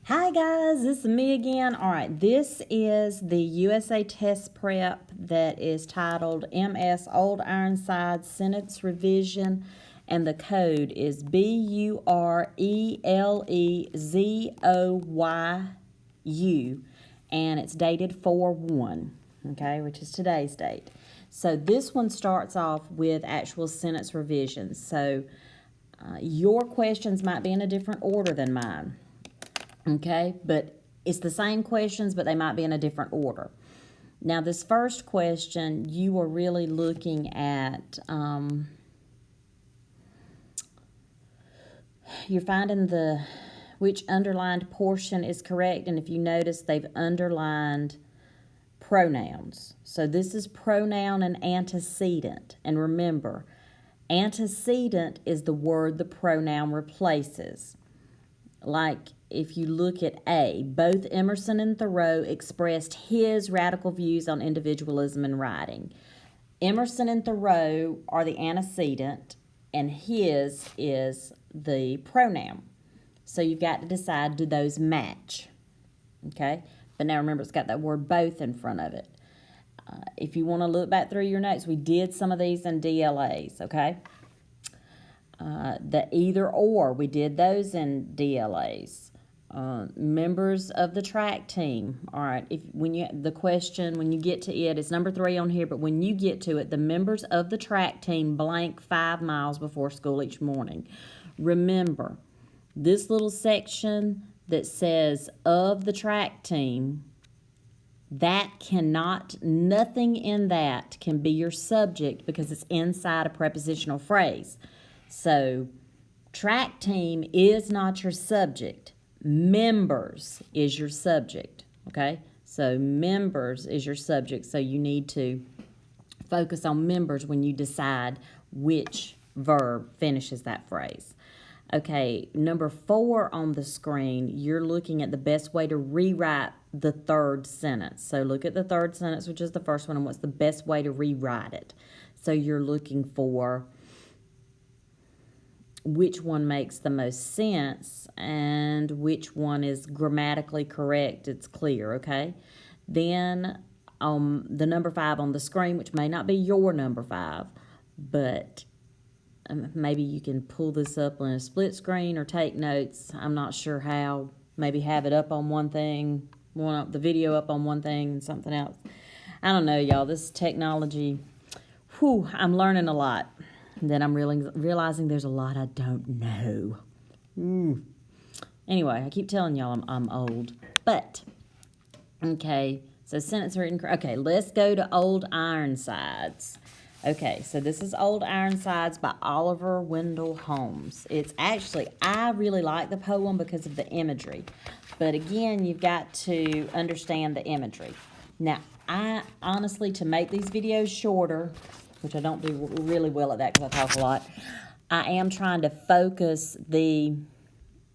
Hi guys, this is me again. All right, this is the USA test prep that is titled MS Old Ironsides Sentence Revision, and the code is BURELEZOYU, and it's dated 4/1, okay, which is today's date. So this one starts off with actual sentence revisions. So your questions might be in a different order than mine. Okay, but it's the same questions, but they might be in a different order. Now, this first question, you are really looking at, you're finding which underlined portion is correct, and if you notice, they've underlined pronouns. So this is pronoun and antecedent, and remember, antecedent is the word the pronoun replaces. Like if you look at A, both Emerson and Thoreau expressed his radical views on individualism in writing. Emerson and Thoreau are the antecedent, and his is the pronoun. So you've got to decide, do those match? Okay? But now remember, it's got that word both in front of it. If you want to look back through your notes, we did some of these in DLAs, okay? The either or, we did those in DLAs. Members of the track team. All right, when you get to it, it's number 3 on here, but when you get to it, the members of the track team blank 5 miles before school each morning. Remember, this little section that says of the track team, nothing in that can be your subject because it's inside a prepositional phrase. So, track team is not your subject. Members is your subject, okay? So, members is your subject, so you need to focus on members when you decide which verb finishes that phrase. Okay, number 4 on the screen, you're looking at the best way to rewrite the third sentence. So, look at the third sentence, which is the first one, and what's the best way to rewrite it. So, you're looking for which one makes the most sense and which one is grammatically correct. It's clear, okay? Then the number 5 on the screen, which may not be your number 5, but maybe you can pull this up on a split screen or take notes. I'm not sure how. Maybe have it up on one thing, the video up on one thing and something else. I don't know, y'all. This technology, I'm learning a lot. Then I'm realizing there's a lot I don't know. Anyway, I keep telling y'all I'm old. But, okay, so sentence written. Okay, let's go to Old Ironsides. Okay, so this is Old Ironsides by Oliver Wendell Holmes. It's actually, I really like the poem because of the imagery. But again, you've got to understand the imagery. Now, I honestly, to make these videos shorter, which I don't do really well at that because I talk a lot, I am trying to focus the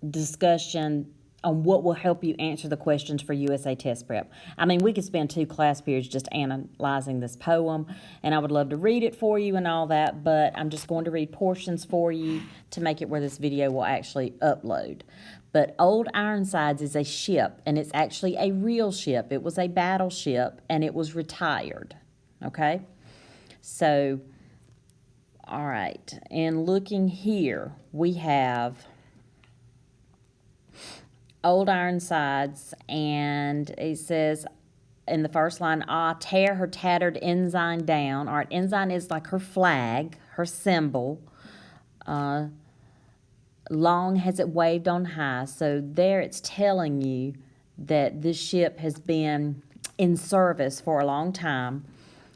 discussion on what will help you answer the questions for USA test prep. I mean, we could spend 2 class periods just analyzing this poem, and I would love to read it for you and all that, but I'm just going to read portions for you to make it where this video will actually upload. But Old Ironsides is a ship, and it's actually a real ship. It was a battleship, and it was retired, okay? So, all right, and looking here, we have Old Ironsides, and it says in the first line, tear her tattered ensign down. All right, ensign is like her flag, her symbol. Long has it waved on high. So there it's telling you that this ship has been in service for a long time.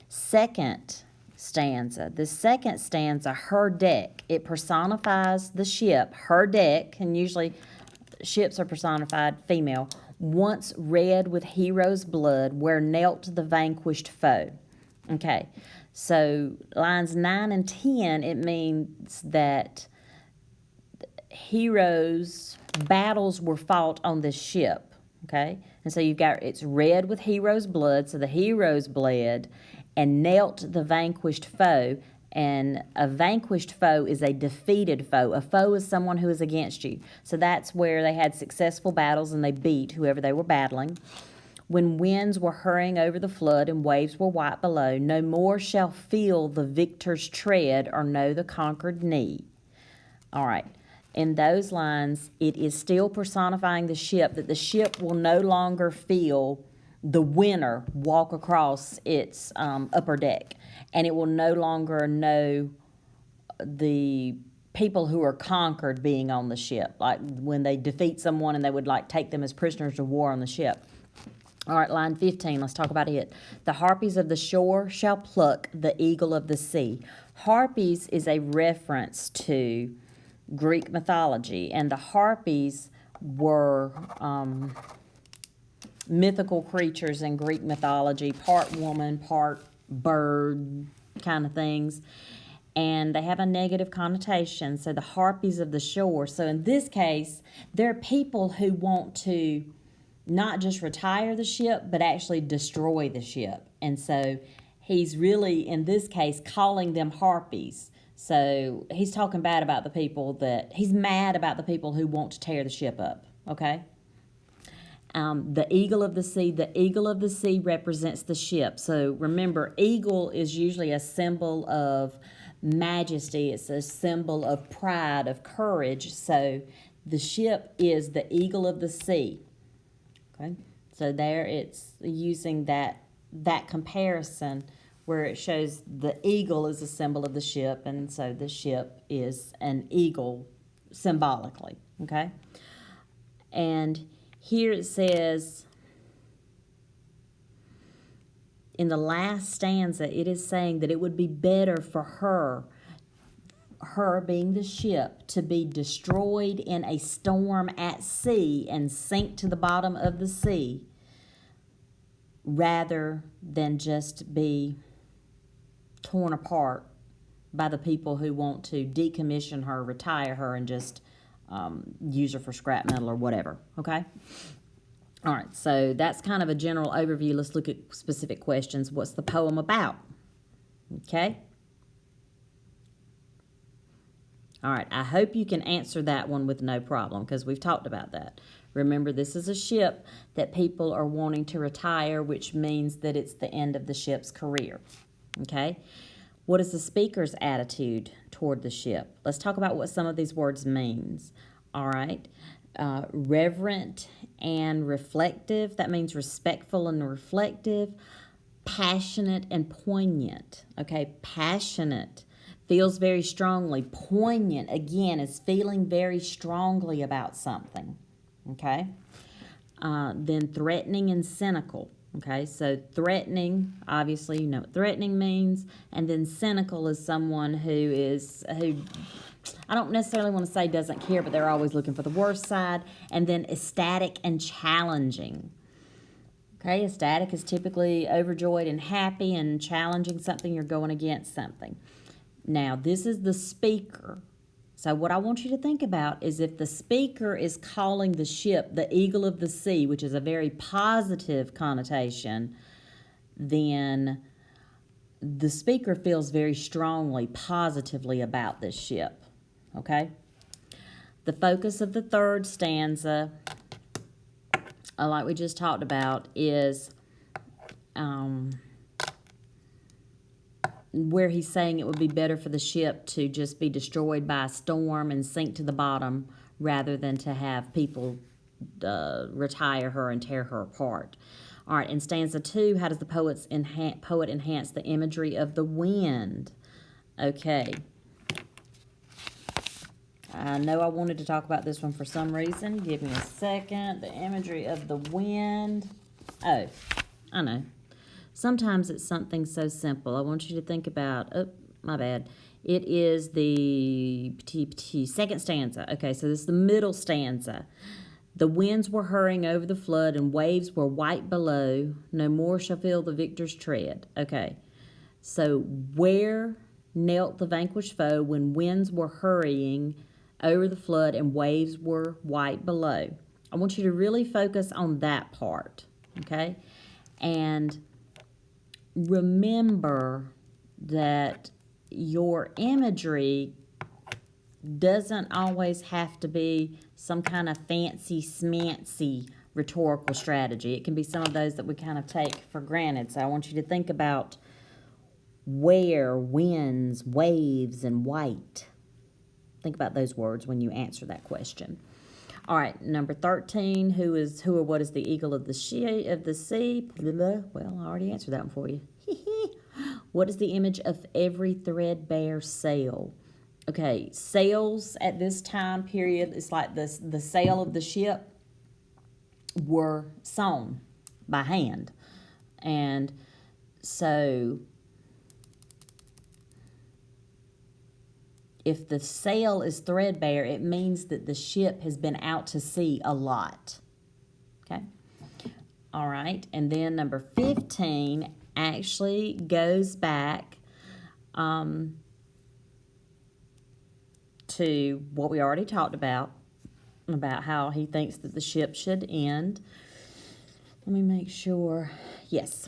Second stanza. The second stanza, her deck. It personifies the ship, her deck, and usually ships are personified female. Once red with hero's blood, where knelt the vanquished foe. Okay, so lines 9 and 10, it means that battles were fought on this ship. Okay, and so you've got, it's red with hero's blood, so the heroes bled, and knelt the vanquished foe, And a vanquished foe is a defeated foe. A foe is someone who is against you. So that's where they had successful battles and they beat whoever they were battling. When winds were hurrying over the flood and waves were white below, no more shall feel the victor's tread or know the conquered knee. All right. In those lines, it is still personifying the ship, that the ship will no longer feel the winner walk across its upper deck. And it will no longer know the people who are conquered being on the ship, like when they defeat someone and they would like take them as prisoners of war on the ship. All right, line 15, let's talk about it. The harpies of the shore shall pluck the eagle of the sea. Harpies is a reference to Greek mythology, and the harpies were mythical creatures in Greek mythology, part woman, part bird kind of things, and they have a negative connotation. So the harpies of the shore. So in this case, there are people who want to not just retire the ship, but actually destroy the ship. And so he's really, in this case, calling them harpies. So he's talking bad about the people he's mad about the people who want to tear the ship up, okay? The eagle of the sea represents the ship. So remember, eagle is usually a symbol of majesty. It's a symbol of pride, of courage. So the ship is the eagle of the sea. Okay, so there it's using that comparison where it shows the eagle is a symbol of the ship, and so the ship is an eagle symbolically, okay? And here it says, in the last stanza, it is saying that it would be better for her being the ship, to be destroyed in a storm at sea and sink to the bottom of the sea, rather than just be torn apart by the people who want to decommission her, retire her, and just use her for scrap metal or whatever, okay? All right, so that's kind of a general overview. Let's look at specific questions. What's the poem about? Okay? All right, I hope you can answer that one with no problem, because we've talked about that. Remember, this is a ship that people are wanting to retire, which means that it's the end of the ship's career, okay? What is the speaker's attitude toward the ship? Let's talk about what some of these words means, all right? Reverent and reflective, that means respectful and reflective. Passionate and poignant, okay? Passionate, feels very strongly. Poignant, again, is feeling very strongly about something, okay? Then threatening and cynical, okay? So threatening, obviously you know what threatening means, and then cynical is someone who I don't necessarily want to say doesn't care, but they're always looking for the worst side. And then ecstatic and challenging. Okay, ecstatic is typically overjoyed and happy, and challenging something, you're going against something. Now, this is the speaker. So what I want you to think about is, if the speaker is calling the ship the eagle of the sea, which is a very positive connotation, then the speaker feels very strongly, positively about this ship, okay? The focus of the third stanza, like we just talked about, is where he's saying it would be better for the ship to just be destroyed by a storm and sink to the bottom, rather than to have people retire her and tear her apart. All right, in stanza 2, how does the poet enhance the imagery of the wind? Okay. I know I wanted to talk about this one for some reason. Give me a second. The imagery of the wind. Oh, I know. Sometimes it's something so simple. I want you to think about, oh, my bad. It is the second stanza. Okay, so this is the middle stanza. The winds were hurrying over the flood, and waves were white below. No more shall feel the victor's tread. Okay, so where knelt the vanquished foe when winds were hurrying over the flood and waves were white below? I want you to really focus on that part, okay? And remember that your imagery doesn't always have to be some kind of fancy smancy rhetorical strategy. It can be some of those that we kind of take for granted. So I want you to think about where, winds, waves, and white. Think about those words when you answer that question. All right, number 13, who or what is the eagle of the sea? Well, I already answered that one for you. What is the image of every threadbare sail? Okay, sails at this time period, it's like the sail of the ship were sewn by hand. And so if the sail is threadbare, it means that the ship has been out to sea a lot. Okay? All right, and then number 15 actually goes back to what we already talked about how he thinks that the ship should end. Let me make sure. Yes.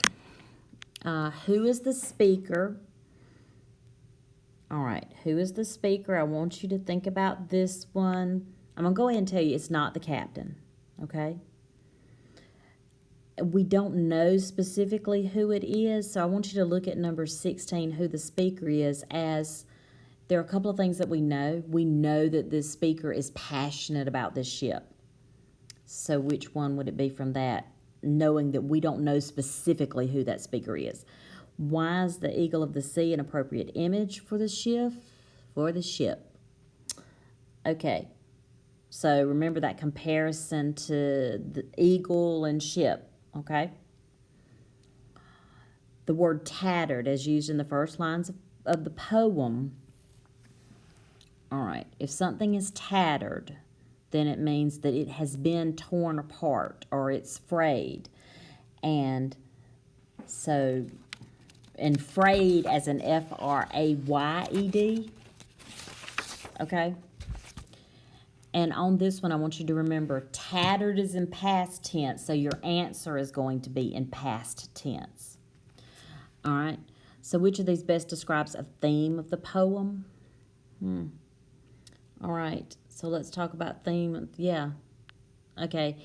Who is the speaker? All right, who is the speaker? I want you to think about this one. I'm going to go ahead and tell you it's not the captain, okay? We don't know specifically who it is, so I want you to look at number 16, who the speaker is, as there are a couple of things that we know. We know that this speaker is passionate about this ship. So which one would it be from that, knowing that we don't know specifically who that speaker is? Why is the eagle of the sea an appropriate image for the ship? Okay, so remember that comparison to the eagle and ship, okay? The word tattered, as used in the first lines of the poem. All right, if something is tattered, then it means that it has been torn apart or it's frayed. And so, and frayed as an F-R-A-Y-E-D, okay? And on this one, I want you to remember tattered is in past tense, so your answer is going to be in past tense. All right, so which of these best describes a theme of the poem? All right, so let's talk about theme. Yeah, okay.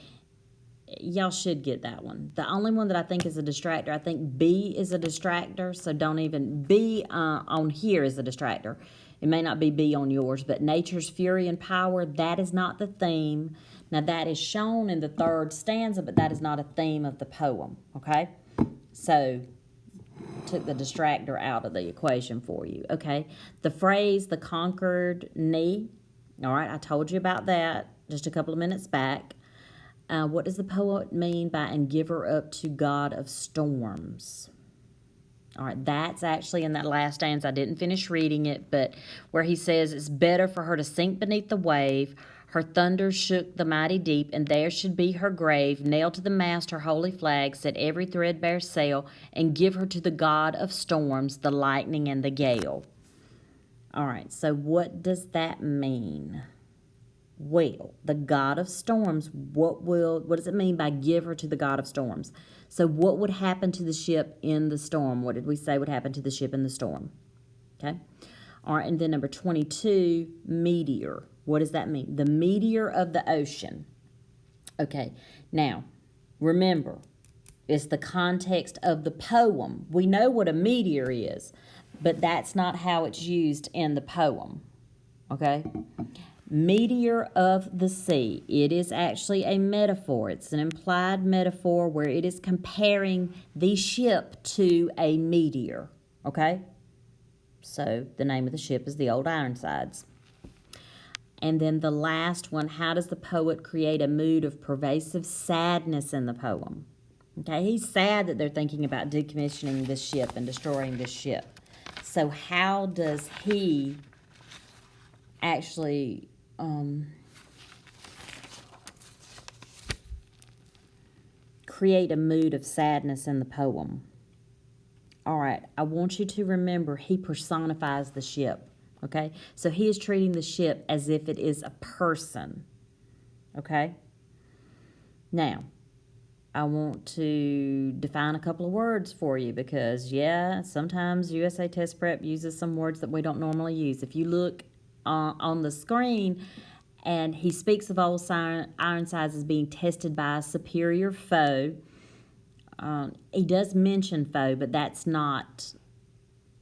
Y'all should get that one. The only one that I think is a distractor, I think B is a distractor, so don't even, B on here is a distractor. It may not be B on yours, but nature's fury and power, that is not the theme. Now that is shown in the third stanza, but that is not a theme of the poem, okay? So, took the distractor out of the equation for you, okay? The phrase, the conquered knee, all right, I told you about that just a couple of minutes back. What does the poet mean by "and give her up to God of storms"? All right, that's actually in that last stanza. I didn't finish reading it, but where he says it's better for her to sink beneath the wave, her thunders shook the mighty deep, and there should be her grave, nailed to the mast her holy flag, set every threadbare sail, and give her to the God of storms, the lightning and the gale. All right, so what does that mean? Well, the God of storms, what does it mean by give her to the God of storms? So what would happen to the ship in the storm? What did we say would happen to the ship in the storm? Okay. All right, and then number 22, meteor. What does that mean? The meteor of the ocean. Okay, now, remember, it's the context of the poem. We know what a meteor is, but that's not how it's used in the poem. Okay? Meteor of the sea. It is actually a metaphor. It's an implied metaphor where it is comparing the ship to a meteor. Okay? So the name of the ship is the Old Ironsides. And then the last one, how does the poet create a mood of pervasive sadness in the poem? Okay, he's sad that they're thinking about decommissioning this ship and destroying this ship. So how does he actually create a mood of sadness in the poem? All right, I want you to remember he personifies the ship, okay? So he is treating the ship as if it is a person, okay? Now, I want to define a couple of words for you because, yeah, sometimes USA Test Prep uses some words that we don't normally use. If you look on the screen, and he speaks of old Ironsides as being tested by a superior foe. He does mention foe, but that's not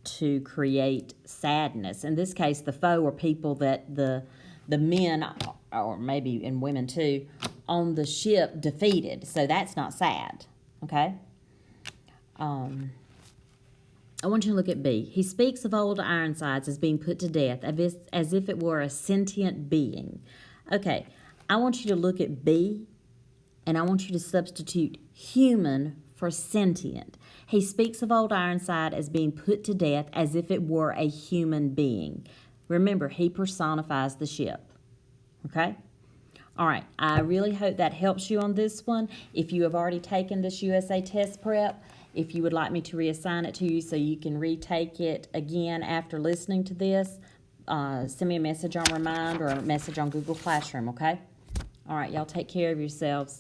to create sadness. In this case, the foe are people that the men, or maybe and women too, on the ship defeated. So that's not sad, okay? I want you to look at B. He speaks of old Ironsides as being put to death, as if it were a sentient being. Okay, I want you to look at B, and I want you to substitute human for sentient. He speaks of old Ironside as being put to death as if it were a human being. Remember, he personifies the ship. Okay? All right, I really hope that helps you on this one. If you have already taken this USA Test Prep, if you would like me to reassign it to you so you can retake it again after listening to this, send me a message on Remind or a message on Google Classroom, okay? All right, y'all take care of yourselves.